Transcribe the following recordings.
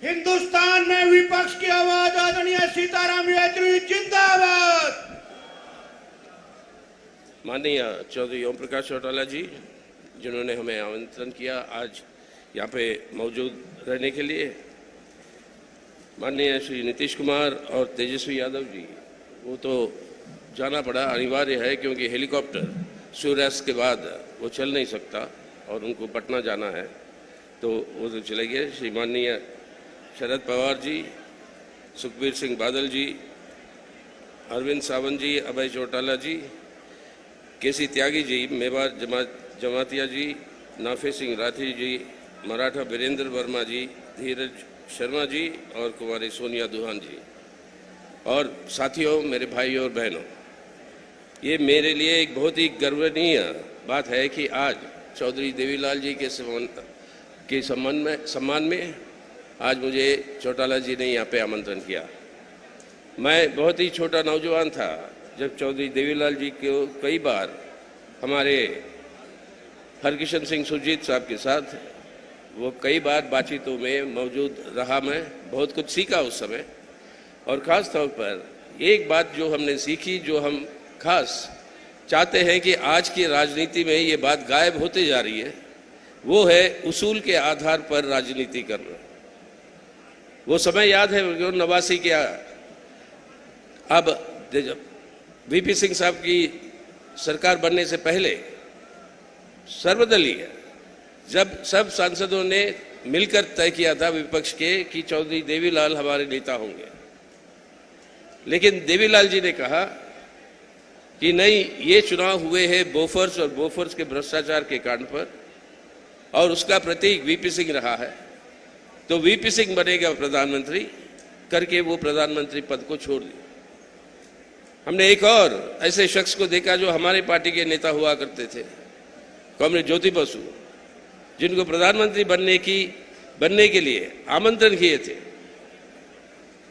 हिंदुस्तान में विपक्ष की आवाज आदरणीय सीताराम येचुरी जिंदाबाद। माननीय चौधरी ओम प्रकाश चौटाला जी, जिन्होंने हमें आमंत्रण किया आज यहाँ पे मौजूद रहने के लिए, माननीय श्री नीतीश कुमार और तेजस्वी यादव जी, वो तो जाना पड़ा, अनिवार्य है क्योंकि हेलीकॉप्टर सूर्यास्त के बाद वो चल नहीं सकता और उनको पटना जाना है, तो वो तो चले गए। श्री माननीय शरद पवार जी, सुखबीर सिंह बादल जी, अरविंद सावंत जी, अभय चौटाला जी, केसी त्यागी जी, मेवाड़ जमातिया जी, नाफे सिंह राठी जी, मराठा वीरेंद्र वर्मा जी, धीरज शर्मा जी और कुमारी सोनिया दुहान जी, और साथियों, मेरे भाई और बहनों, ये मेरे लिए एक बहुत ही गर्वनीय बात है कि आज चौधरी देवीलाल जी के सम्मान में आज मुझे चौटाला जी ने यहाँ पे आमंत्रण किया। मैं बहुत ही छोटा नौजवान था जब चौधरी देवीलाल जी को कई बार हमारे हरकिशन सिंह सुरजीत साहब के साथ वो कई बार बातचीतों में मौजूद रहा। मैं बहुत कुछ सीखा उस समय, और ख़ास तौर पर एक बात जो हमने सीखी, जो हम खास चाहते हैं कि आज की राजनीति में ये बात गायब होते जा रही है, वो है उसूल के आधार पर राजनीति करना। वो समय याद है 89 के, अब वीपी सिंह साहब की सरकार बनने से पहले सर्वदलीय, जब सब सांसदों ने मिलकर तय किया था विपक्ष के कि चौधरी देवीलाल हमारे नेता होंगे, लेकिन देवीलाल जी ने कहा कि नहीं, ये चुनाव हुए हैं बोफर्स और बोफर्स के भ्रष्टाचार के कांड पर, और उसका प्रतीक वीपी सिंह रहा है, तो वीपी सिंह बनेगा प्रधानमंत्री करके वो प्रधानमंत्री पद को छोड़ दिया। हमने एक और ऐसे शख्स को देखा जो हमारे पार्टी के नेता हुआ करते थे, कॉमरेड ज्योति बसु, जिनको प्रधानमंत्री बनने के लिए आमंत्रण किए थे,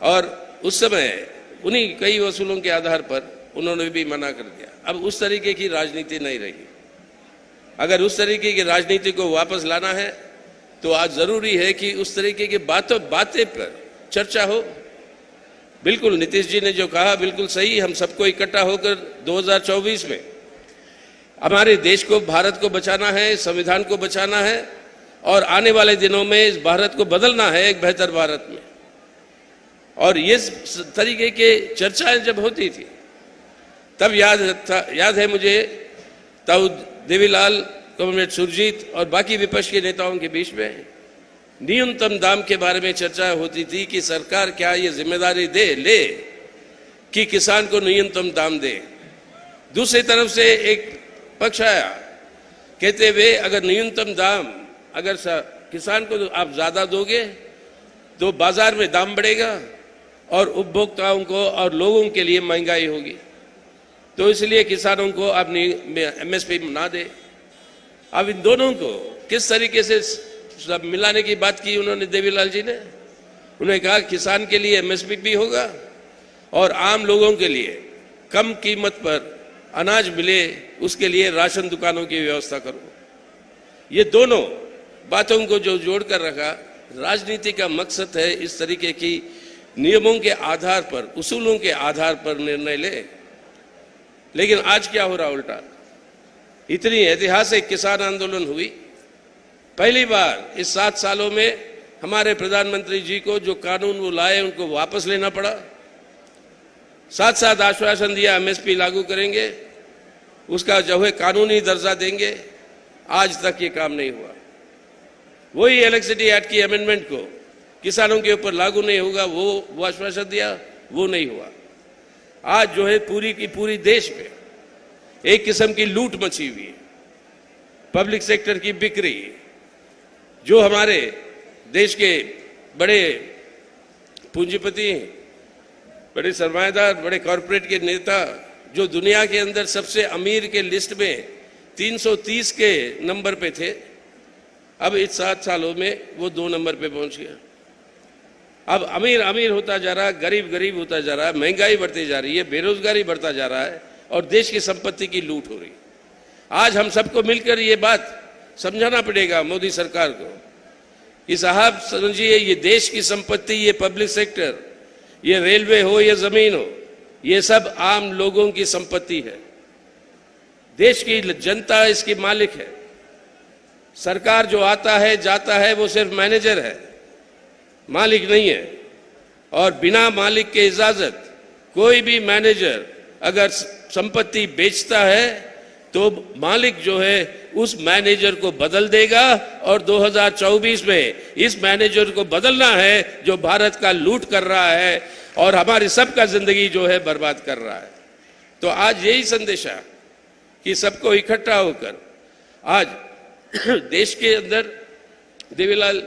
और उस समय उन्हीं कई वसूलों के आधार पर उन्होंने भी मना कर दिया। अब उस तरीके की राजनीति नहीं रही। अगर उस तरीके की राजनीति को वापस लाना है तो आज जरूरी है कि उस तरीके की बातें पर चर्चा हो। बिल्कुल नीतीश जी ने जो कहा बिल्कुल सही, हम सबको इकट्ठा होकर 2024 में हमारे देश को, भारत को बचाना है, संविधान को बचाना है, और आने वाले दिनों में इस भारत को बदलना है एक बेहतर भारत में। और ये तरीके के चर्चाएं जब होती थी तब याद है मुझे, तब देवीलाल, कॉमरेड सुरजीत और बाकी विपक्ष के नेताओं के बीच में न्यूनतम दाम के बारे में चर्चा होती थी कि सरकार क्या ये जिम्मेदारी ले कि किसान को न्यूनतम दाम दे। दूसरी तरफ से एक पक्ष आया कहते हुए, अगर न्यूनतम दाम अगर किसान को आप ज्यादा दोगे तो बाजार में दाम बढ़ेगा और उपभोक्ताओं को और लोगों के लिए महंगाई होगी, तो इसलिए किसानों को आप एमएसपी ना दे। अब इन दोनों को किस तरीके से सब मिलाने की बात की उन्होंने, देवीलाल जी ने, उन्होंने कहा किसान के लिए एमएसपी भी होगा और आम लोगों के लिए कम कीमत पर अनाज मिले, उसके लिए राशन दुकानों की व्यवस्था करो। ये दोनों बातों को जो जोड़कर रखा, राजनीति का मकसद है इस तरीके की नियमों के आधार पर, उसूलों के आधार पर निर्णय ले। लेकिन आज क्या हो रहा उल्टा, इतनी ऐतिहासिक किसान आंदोलन हुई, पहली बार इस 7 सालों में हमारे प्रधानमंत्री जी को जो कानून वो लाए उनको वापस लेना पड़ा। साथ आश्वासन दिया एमएसपी लागू करेंगे, उसका जो है कानूनी दर्जा देंगे, आज तक ये काम नहीं हुआ। वही इलेक्ट्रिसिटी एक्ट की अमेंडमेंट को किसानों के ऊपर लागू नहीं होगा, वो आश्वासन दिया, वो नहीं हुआ। आज जो है पूरी की पूरी देश में एक किस्म की लूट मची हुई है, पब्लिक सेक्टर की बिक्री, जो हमारे देश के बड़े पूंजीपति, बड़े सरमाएदार, बड़े कॉरपोरेट के नेता, जो दुनिया के अंदर सबसे अमीर के लिस्ट में 330 के नंबर पे थे, अब इस 7 सालों में वो 2 नंबर पे पहुंच गया। अब अमीर अमीर होता जा रहा है, गरीब गरीब होता जा रहा है, महंगाई बढ़ती जा रही है, बेरोजगारी बढ़ता जा रहा है, और देश की संपत्ति की लूट हो रही है। आज हम सबको मिलकर ये बात समझाना पड़ेगा मोदी सरकार को कि साहब समझिए, ये देश की संपत्ति, ये पब्लिक सेक्टर, ये रेलवे हो या जमीन हो, ये सब आम लोगों की संपत्ति है। देश की जनता इसकी मालिक है। सरकार जो आता है जाता है वो सिर्फ मैनेजर है, मालिक नहीं है। और बिना मालिक के इजाजत कोई भी मैनेजर अगर संपत्ति बेचता है तो मालिक जो है उस मैनेजर को बदल देगा, और 2024 में इस मैनेजर को बदलना है जो भारत का लूट कर रहा है और हमारी सबका जिंदगी जो है बर्बाद कर रहा है। तो आज यही संदेशा कि सबको इकट्ठा होकर आज देश के अंदर, देवीलाल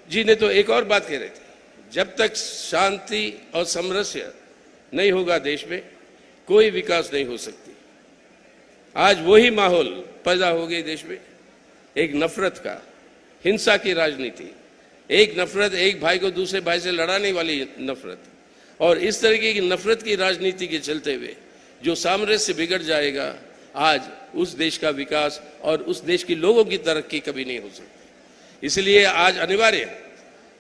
जी ने तो एक और बात कह रहे थे, जब तक शांति और सामरस्य नहीं होगा देश में, कोई विकास नहीं हो सकती। आज वही माहौल पैदा हो गई देश में, एक नफरत का, हिंसा की राजनीति, एक नफरत, एक भाई को दूसरे भाई से लड़ाने वाली नफरत, और इस तरीके की नफरत की राजनीति के चलते हुए जो सामरस्य बिगड़ जाएगा, आज उस देश का विकास और उस देश के लोगों की तरक्की कभी नहीं हो सकती। इसलिए आज अनिवार्य है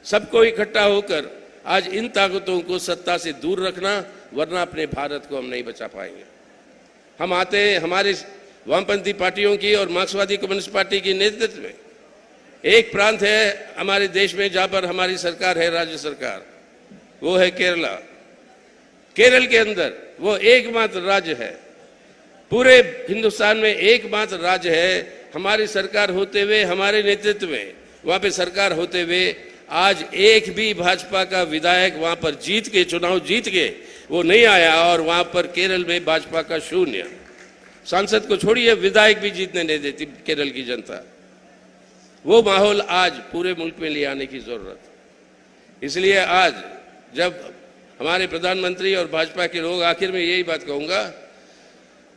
सबको इकट्ठा होकर आज इन ताकतों को सत्ता से दूर रखना, वरना अपने भारत को हम नहीं बचा पाएंगे। हम आते हैं हमारे वामपंथी पार्टियों की और मार्क्सवादी कम्युनिस्ट पार्टी के नेतृत्व में। एक प्रांत है हमारे देश में जहां पर हमारी सरकार है, राज्य सरकार, वो है केरला। केरल के अंदर वो एकमात्र राज्य है, पूरे हिंदुस्तान में एकमात्र राज्य है, हमारी सरकार होते हुए, हमारे नेतृत्व में वहां पे सरकार होते हुए आज एक भी भाजपा का विधायक वहां पर जीत के, चुनाव जीत के वो नहीं आया, और वहां पर केरल में भाजपा का शून्य। सांसद को छोड़िए, विधायक भी जीतने नहीं देती केरल की जनता। वो माहौल आज पूरे मुल्क में ले आने की जरूरत। इसलिए आज जब हमारे प्रधानमंत्री और भाजपा के लोग, आखिर में यही बात कहूंगा,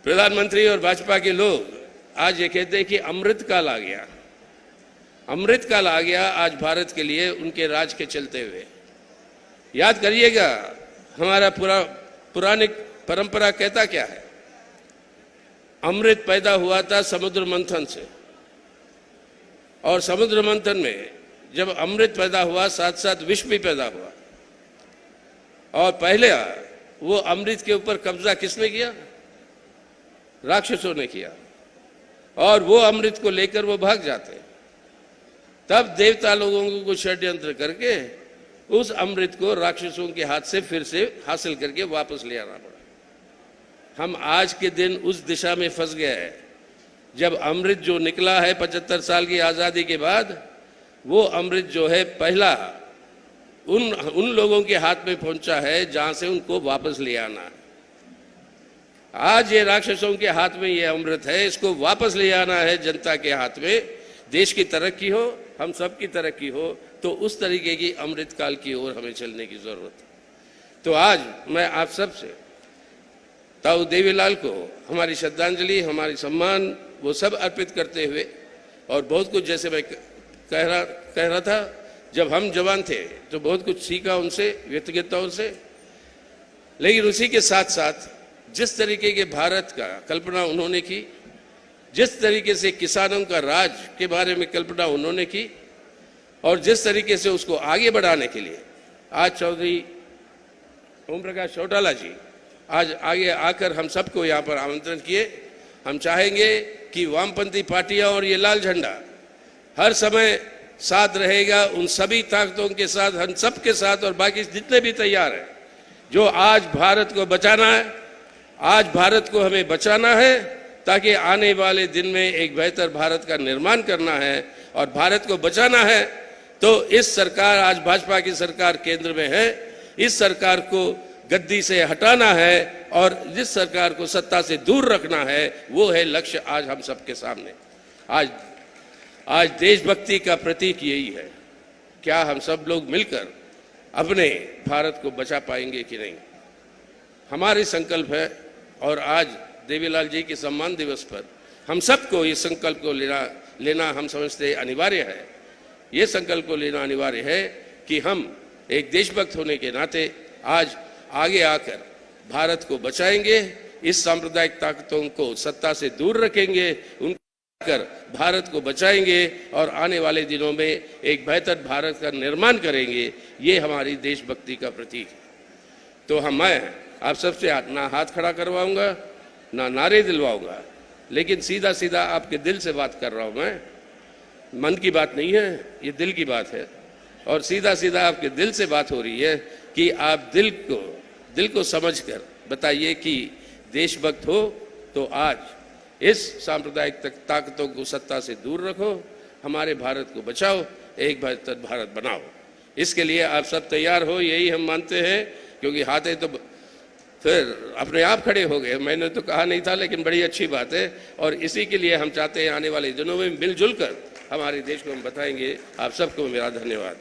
प्रधानमंत्री और भाजपा के लोग आज ये कहते हैं कि अमृत काल आ गया, अमृत काल आ गया आज भारत के लिए उनके राज के चलते हुए। याद करिएगा, हमारा पुरानी परंपरा कहता क्या है, अमृत पैदा हुआ था समुद्र मंथन से, और समुद्र मंथन में जब अमृत पैदा हुआ, साथ साथ विष भी पैदा हुआ। और पहले वो अमृत के ऊपर कब्जा किसने किया? राक्षसों ने किया, और वो अमृत को लेकर वो भाग जाते। तब देवता लोगों को षड्यंत्र करके उस अमृत को राक्षसों के हाथ से फिर से हासिल करके वापस ले आना पड़ा। हम आज के दिन उस दिशा में फंस गए हैं। जब अमृत जो निकला है 75 साल की आज़ादी के बाद, वो अमृत जो है पहला उन लोगों के हाथ में पहुंचा है जहां से उनको वापस ले आना है। आज ये राक्षसों के हाथ में ये अमृत है, इसको वापस ले आना है जनता के हाथ में। देश की तरक्की हो, हम सब की तरक्की हो, तो उस तरीके की अमृत काल की ओर हमें चलने की जरूरत है। तो आज मैं आप सब से ताऊ देवीलाल को हमारी श्रद्धांजलि, हमारी सम्मान वो सब अर्पित करते हुए, और बहुत कुछ, जैसे मैं कह रहा था, जब हम जवान थे तो बहुत कुछ सीखा उनसे, व्यक्तिगतताओं से, लेकिन उसी के साथ साथ जिस तरीके के भारत का कल्पना उन्होंने की, जिस तरीके से किसानों का राज के बारे में कल्पना उन्होंने की, और जिस तरीके से उसको आगे बढ़ाने के लिए आज चौधरी ओम प्रकाश चौटाला जी आज आगे आकर हम सबको यहाँ पर आमंत्रण किए। हम चाहेंगे कि वामपंथी पार्टियां और ये लाल झंडा हर समय साथ रहेगा, उन सभी ताकतों के साथ, हम सब के साथ, और बाकी जितने भी तैयार हैं, जो आज भारत को बचाना है, आज भारत को हमें बचाना है, ताकि आने वाले दिन में एक बेहतर भारत का निर्माण करना है और भारत को बचाना है। तो इस सरकार, आज भाजपा की सरकार केंद्र में है, इस सरकार को गद्दी से हटाना है और जिस सरकार को सत्ता से दूर रखना है, वो है लक्ष्य आज हम सबके सामने। आज देशभक्ति का प्रतीक यही है। क्या हम सब लोग मिलकर अपने भारत को बचा पाएंगे कि नहीं? हमारी संकल्प है, और आज देवीलाल जी के सम्मान दिवस पर हम सबको इस संकल्प को लेना हम समझते अनिवार्य है। ये संकल्प को लेना अनिवार्य है कि हम एक देशभक्त होने के नाते आज आगे आकर भारत को बचाएंगे, इस सांप्रदायिक ताकतों को सत्ता से दूर रखेंगे, उन कर भारत को बचाएंगे और आने वाले दिनों में एक बेहतर भारत का निर्माण करेंगे। ये हमारी देशभक्ति का प्रतीक है। तो मैं आप सबसे ना हाथ खड़ा करवाऊंगा, ना नारे दिलवाऊंगा, लेकिन सीधा सीधा आपके दिल से बात कर रहा हूं। मैं मन की बात नहीं है, ये दिल की बात है। और सीधा सीधा आपके दिल से बात हो रही है कि आप दिल को समझकर बताइए कि देशभक्त हो तो आज इस सांप्रदायिक ताकतों को सत्ता से दूर रखो, हमारे भारत को बचाओ, एक बेहतर भारत बनाओ। इसके लिए आप सब तैयार हो, यही हम मानते हैं। क्योंकि हाथे तो फिर अपने आप खड़े हो गए, मैंने तो कहा नहीं था, लेकिन बड़ी अच्छी बात है। और इसी के लिए हम चाहते हैं आने वाले दिनों में मिलजुल कर हमारे देश को हम बताएंगे। आप सबको मेरा धन्यवाद।